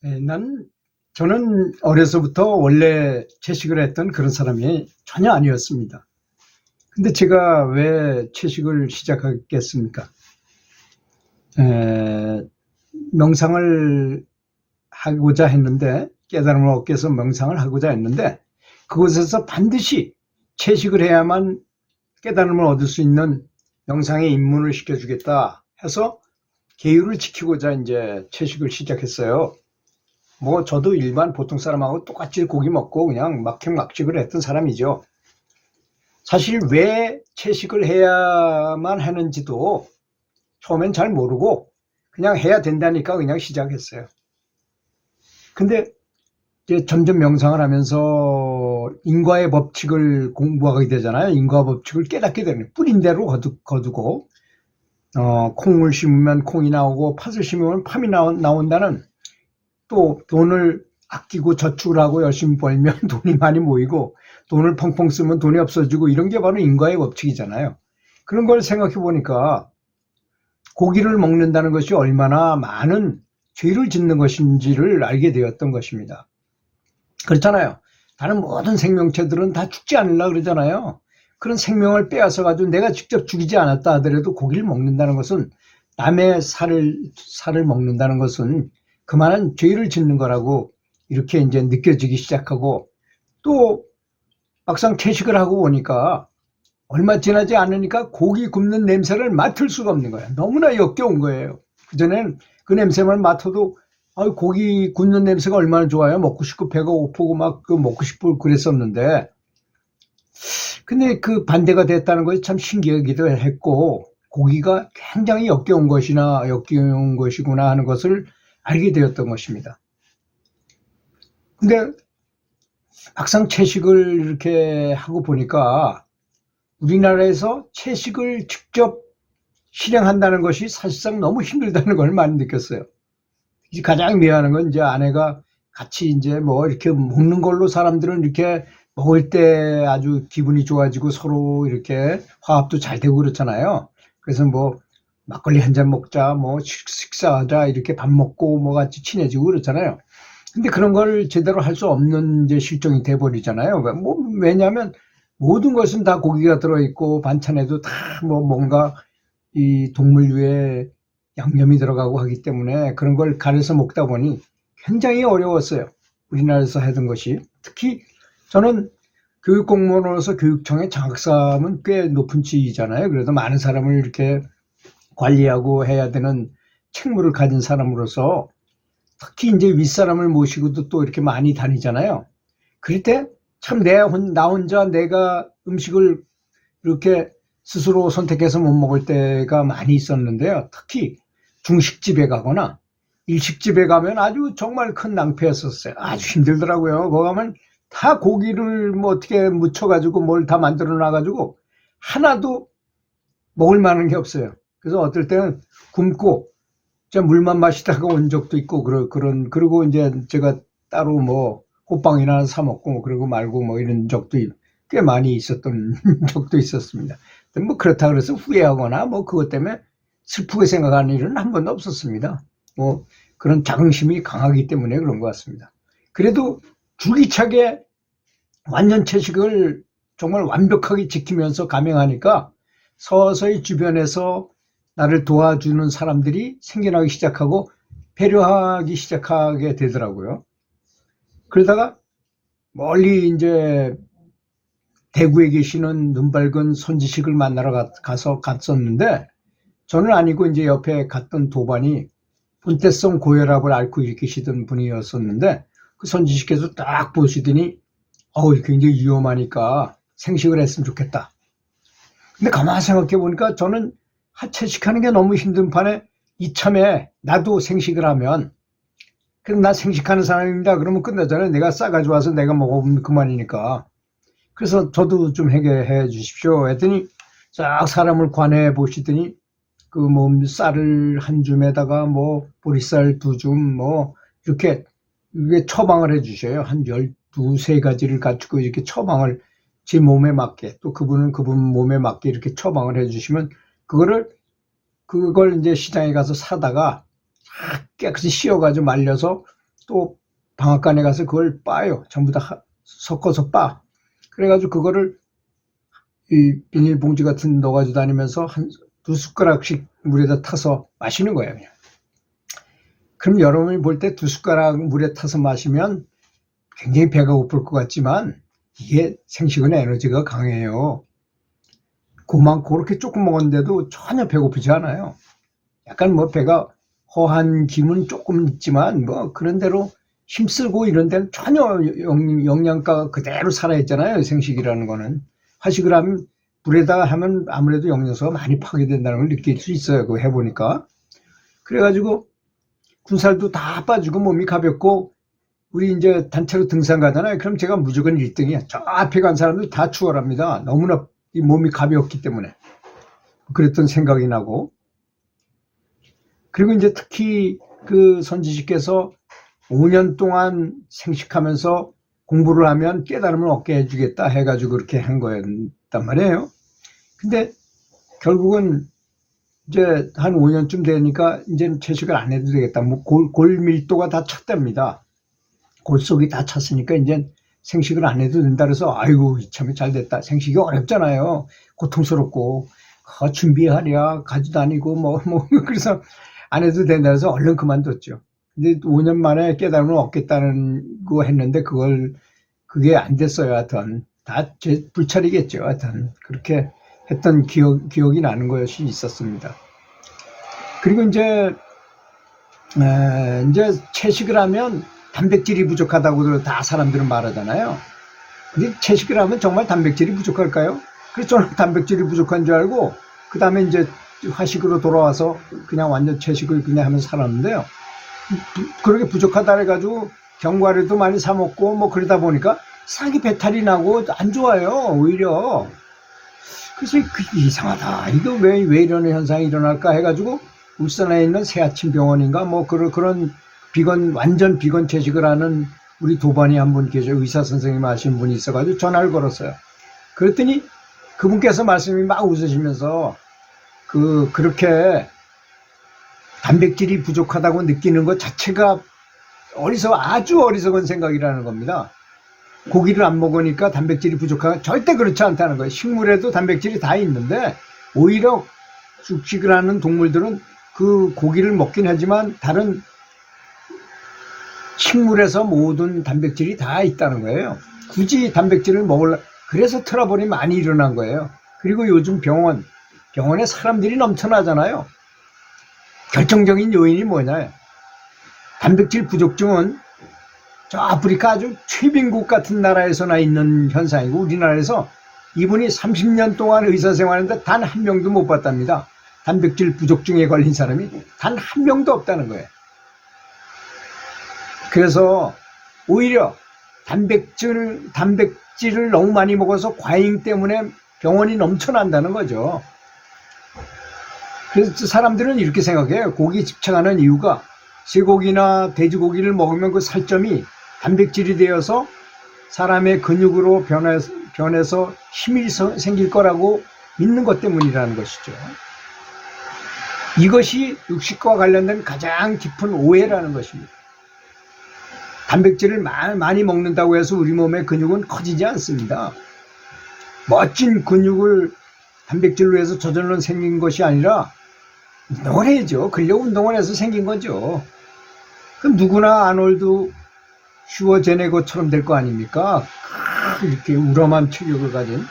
예, 저는 어려서부터 원래 채식을 했던 그런 사람이 전혀 아니었습니다. 근데 제가 왜 채식을 시작하겠습니까? 에, 명상을 하고자 했는데, 깨달음을 얻기 위해서 명상을 하고자 했는데, 그곳에서 반드시 채식을 해야만 깨달음을 얻을 수 있는 명상에 입문을 시켜주겠다 해서 계율을 지키고자 이제 채식을 시작했어요. 뭐 저도 일반 보통 사람하고 똑같이 고기 먹고 그냥 막행막식을 했던 사람이죠. 사실 왜 채식을 해야만 하는지도 처음엔 잘 모르고 그냥 해야 된다니까 그냥 시작했어요. 근데 이제 점점 명상을 하면서 인과의 법칙을 공부하게 되잖아요. 인과 법칙을 깨닫게 되는 뿌린 대로 거두고 콩을 심으면 콩이 나오고 팥을 심으면 팥이 나온다는, 또 돈을 아끼고 저축을 하고 열심히 벌면 돈이 많이 모이고 돈을 펑펑 쓰면 돈이 없어지고, 이런 게 바로 인과의 법칙이잖아요. 그런 걸 생각해 보니까 고기를 먹는다는 것이 얼마나 많은 죄를 짓는 것인지를 알게 되었던 것입니다. 그렇잖아요. 다른 모든 생명체들은 다 죽지 않으려고 그러잖아요. 그런 생명을 빼앗아 가지고 내가 직접 죽이지 않았다 하더라도 고기를 먹는다는 것은, 남의 살을 먹는다는 것은 그만한 죄를 짓는 거라고 이렇게 이제 느껴지기 시작하고, 또 막상 채식을 하고 보니까 얼마 지나지 않으니까 고기 굽는 냄새를 맡을 수가 없는 거예요. 너무나 역겨운 거예요. 그전에는 그 냄새만 맡아도 고기 굽는 냄새가 얼마나 좋아요. 먹고 싶고 배가 고프고 막 그 먹고 싶고 그랬었는데, 근데 그 반대가 됐다는 것이 참 신기하기도 했고, 고기가 굉장히 역겨운 것이구나 하는 것을 알게 되었던 것입니다. 근데 막상 채식을 이렇게 하고 보니까 우리나라에서 채식을 직접 실행한다는 것이 사실상 너무 힘들다는 걸 많이 느꼈어요. 가장 미안한 건 이제 아내가 같이 이제 뭐 이렇게 먹는 걸로 사람들은 이렇게 먹을 때 아주 기분이 좋아지고 서로 이렇게 화합도 잘 되고 그렇잖아요. 그래서 뭐 막걸리 한 잔 먹자, 뭐 식사하자, 이렇게 밥 먹고 뭐 같이 친해지고 그렇잖아요. 근데 그런 걸 제대로 할 수 없는 이제 실정이 돼 버리잖아요. 뭐 왜냐하면 모든 것은 다 고기가 들어있고 반찬에도 다 뭐 뭔가 이 동물류의 양념이 들어가고 하기 때문에 그런 걸 가려서 먹다 보니 굉장히 어려웠어요. 우리나라에서 하던 것이. 특히 저는 교육공무원으로서 교육청의 장학사함은 꽤 높은 지위잖아요. 그래도 많은 사람을 이렇게 관리하고 해야 되는 책무를 가진 사람으로서, 특히 이제 윗사람을 모시고도 또 이렇게 많이 다니잖아요. 그럴 때 참 나 혼자 내가 음식을 이렇게 스스로 선택해서 못 먹을 때가 많이 있었는데요. 특히 중식집에 가거나 일식집에 가면 아주 정말 큰 낭패였었어요. 아주 힘들더라고요. 거기 가면 다 고기를 뭐 어떻게 묻혀가지고 뭘 다 만들어 놔가지고 하나도 먹을 만한 게 없어요. 그래서 어떨 때는 굶고 진짜 물만 마시다가 온 적도 있고, 그리고 이제 제가 따로 뭐 호빵이나 사 먹고 뭐 그러고 말고 뭐 이런 적도 꽤 많이 있었던 적도 있었습니다. 뭐 그렇다 그래서 후회하거나 뭐 그것 때문에 슬프게 생각하는 일은 한 번도 없었습니다. 뭐 그런 자긍심이 강하기 때문에 그런 것 같습니다. 그래도 줄기차게 완전 채식을 정말 완벽하게 지키면서 감행하니까 서서히 주변에서 나를 도와주는 사람들이 생겨나기 시작하고 배려하기 시작하게 되더라고요. 그러다가 멀리 이제 대구에 계시는 눈밝은 손지식을 만나러 갔었는데, 저는 아니고 이제 옆에 갔던 도반이 분태성 고혈압을 앓고 계시던 분이었었는데, 그 손지식께서 딱 보시더니 굉장히 위험하니까 생식을 했으면 좋겠다. 근데 가만히 생각해 보니까 저는 채식하는 게 너무 힘든 판에 이참에 나도 생식을 하면, 그럼 나 생식하는 사람입니다. 그러면 끝나잖아요. 내가 싸가지고 와서 내가 먹으면 그만이니까. 그래서 저도 좀 해결해 주십시오 했더니 싹 사람을 관해 보시더니 그 뭐 쌀을 한 줌에다가 뭐 보리쌀 두 줌 뭐 이렇게 처방을 해 주셔요. 한 12~13가지를 갖추고 이렇게 처방을 제 몸에 맞게, 또 그분은 그분 몸에 맞게 이렇게 처방을 해 주시면 그걸 이제 시장에 가서 사다가 깨끗이 씌워가지고 말려서 또 방앗간에 가서 그걸 빠요. 전부 다 섞어서 빠. 그래가지고 그거를 이 비닐봉지 같은 데 넣어가지고 다니면서 한 두 숟가락씩 물에다 타서 마시는 거예요. 그냥. 그럼 여러분이 볼 때 두 숟가락 물에 타서 마시면 굉장히 배가 고플 것 같지만 이게 생식은 에너지가 강해요. 그렇게 조금 먹었는데도 전혀 배고프지 않아요. 약간 뭐 배가 허한 기분 조금 있지만 뭐 그런 대로 힘쓰고 이런 데는 전혀 영양가가 그대로 살아있잖아요. 생식이라는 거는. 화식을 하면 물에다가 하면 아무래도 영양소가 많이 파괴된다는 걸 느낄 수 있어요. 그거 해보니까. 그래가지고 군살도 다 빠지고 몸이 가볍고 우리 이제 단체로 등산 가잖아요. 그럼 제가 무조건 1등이야. 저 앞에 간 사람들 다 추월합니다. 너무나 이 몸이 가볍기 때문에. 그랬던 생각이 나고. 그리고 이제 특히 그 선지식께서 5년 동안 생식하면서 공부를 하면 깨달음을 얻게 해주겠다 해가지고 그렇게 한 거였단 말이에요. 근데 결국은 이제 한 5년쯤 되니까 이제는 채식을 안 해도 되겠다. 뭐 골 밀도가 다 찼답니다. 골 속이 다 찼으니까 이제 생식을 안 해도 된다 그래서 아이고 참 잘 됐다. 생식이 어렵잖아요. 고통스럽고 준비하랴 가지고 다니고 뭐 그래서 안 해도 된다 해서 얼른 그만뒀죠. 근데 5년 만에 깨달음을 얻겠다는 거 했는데 그게 안 됐어요. 하여튼 다 제 불찰이겠죠. 하여튼 그렇게 했던 기억이 나는 것이 있었습니다. 그리고 이제 채식을 하면 단백질이 부족하다고 다 사람들은 말하잖아요. 근데 채식을 하면 정말 단백질이 부족할까요? 그래서 저는 단백질이 부족한 줄 알고 그 다음에 이제 화식으로 돌아와서 그냥 완전 채식을 그냥 하면서 살았는데요. 그렇게 부족하다 해가지고 견과류도 많이 사 먹고 뭐 그러다 보니까 상이 배탈이 나고 안 좋아요. 오히려. 그래서 이상하다. 이거 왜 이런 현상이 일어날까 해가지고 울산에 있는 새아침 병원인가 뭐 그런 완전 비건 채식을 하는 우리 도반이 한 분 계셔. 의사 선생님 하신 분이 있어가지고 전화를 걸었어요. 그랬더니 그분께서 말씀이 막 웃으시면서 그렇게 단백질이 부족하다고 느끼는 것 자체가 아주 어리석은 생각이라는 겁니다. 고기를 안 먹으니까 단백질이 부족하다. 절대 그렇지 않다는 거예요. 식물에도 단백질이 다 있는데 오히려 육식을 하는 동물들은 그 고기를 먹긴 하지만 다른 식물에서 모든 단백질이 다 있다는 거예요. 굳이 단백질을 그래서 트러블이 많이 일어난 거예요. 그리고 요즘 병원에 사람들이 넘쳐나잖아요. 결정적인 요인이 뭐냐? 단백질 부족증은 저 아프리카 아주 최빈국 같은 나라에서나 있는 현상이고 우리나라에서 이분이 30년 동안 의사 생활했는데 단 한 명도 못 봤답니다. 단백질 부족증에 걸린 사람이 단 한 명도 없다는 거예요. 그래서 오히려 단백질을 너무 많이 먹어서 과잉 때문에 병원이 넘쳐난다는 거죠. 그래서 사람들은 이렇게 생각해요. 고기에 집착하는 이유가 쇠고기나 돼지고기를 먹으면 그 살점이 단백질이 되어서 사람의 근육으로 변해서 힘이 생길 거라고 믿는 것 때문이라는 것이죠. 이것이 육식과 관련된 가장 깊은 오해라는 것입니다. 단백질을 많이 먹는다고 해서 우리 몸의 근육은 커지지 않습니다. 멋진 근육을 단백질로 해서 저절로 생긴 것이 아니라 운동을 해야죠. 근력 운동을 해서 생긴 거죠. 그럼 누구나 아놀드 슈워제네거처럼 될 거 아닙니까? 이렇게 우람한 체격을 가진.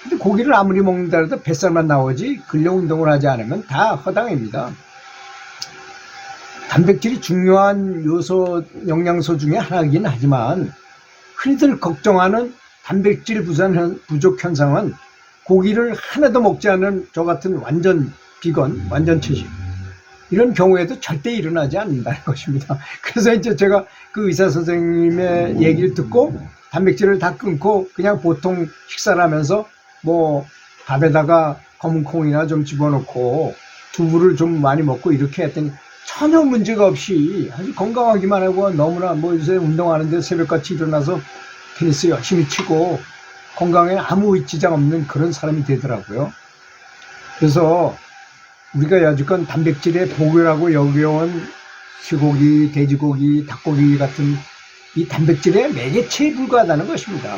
근데 고기를 아무리 먹는다 해도 뱃살만 나오지 근력 운동을 하지 않으면 다 허당입니다. 단백질이 중요한 영양소 중에 하나이긴 하지만 흔히들 걱정하는 단백질 부족 현상은 고기를 하나도 먹지 않는 저 같은 완전 비건, 완전 채식 이런 경우에도 절대 일어나지 않는다는 것입니다. 그래서 이제 제가 그 의사 선생님의 얘기를 듣고 단백질을 다 끊고 그냥 보통 식사를 하면서 뭐 밥에다가 검은 콩이나 좀 집어넣고 두부를 좀 많이 먹고 이렇게 했더니 전혀 문제가 없이 아주 건강하기만 하고 너무나 뭐 요새 운동하는데 새벽같이 일어나서 테니스 열심히 치고 건강에 아무 지장 없는 그런 사람이 되더라고요. 그래서 우리가 여지껏 단백질의 복이라고 여겨온 소고기, 돼지고기, 닭고기 같은 이 단백질의 매개체에 불과하다는 것입니다.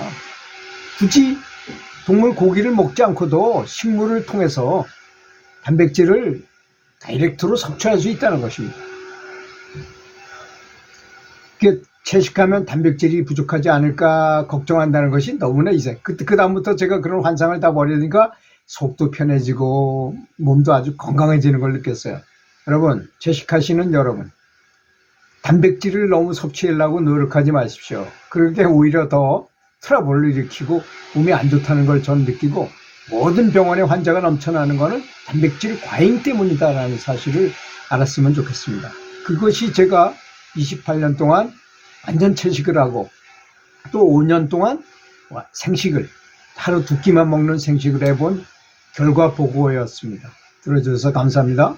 굳이 동물 고기를 먹지 않고도 식물을 통해서 단백질을 다이렉트로 섭취할 수 있다는 것입니다. 채식하면 단백질이 부족하지 않을까 걱정한다는 것이 너무나 이상해요. 그 다음부터 제가 그런 환상을 다 버리니까 속도 편해지고 몸도 아주 건강해지는 걸 느꼈어요. 여러분, 채식하시는 여러분, 단백질을 너무 섭취하려고 노력하지 마십시오. 그렇게 오히려 더 트러블을 일으키고 몸이 안 좋다는 걸 전 느끼고, 모든 병원에 환자가 넘쳐나는 것은 단백질 과잉 때문이다라는 사실을 알았으면 좋겠습니다. 그것이 제가 28년 동안 완전 채식을 하고 또 5년 동안 생식을, 하루 2끼만 먹는 생식을 해본 결과 보고였습니다. 들어주셔서 감사합니다.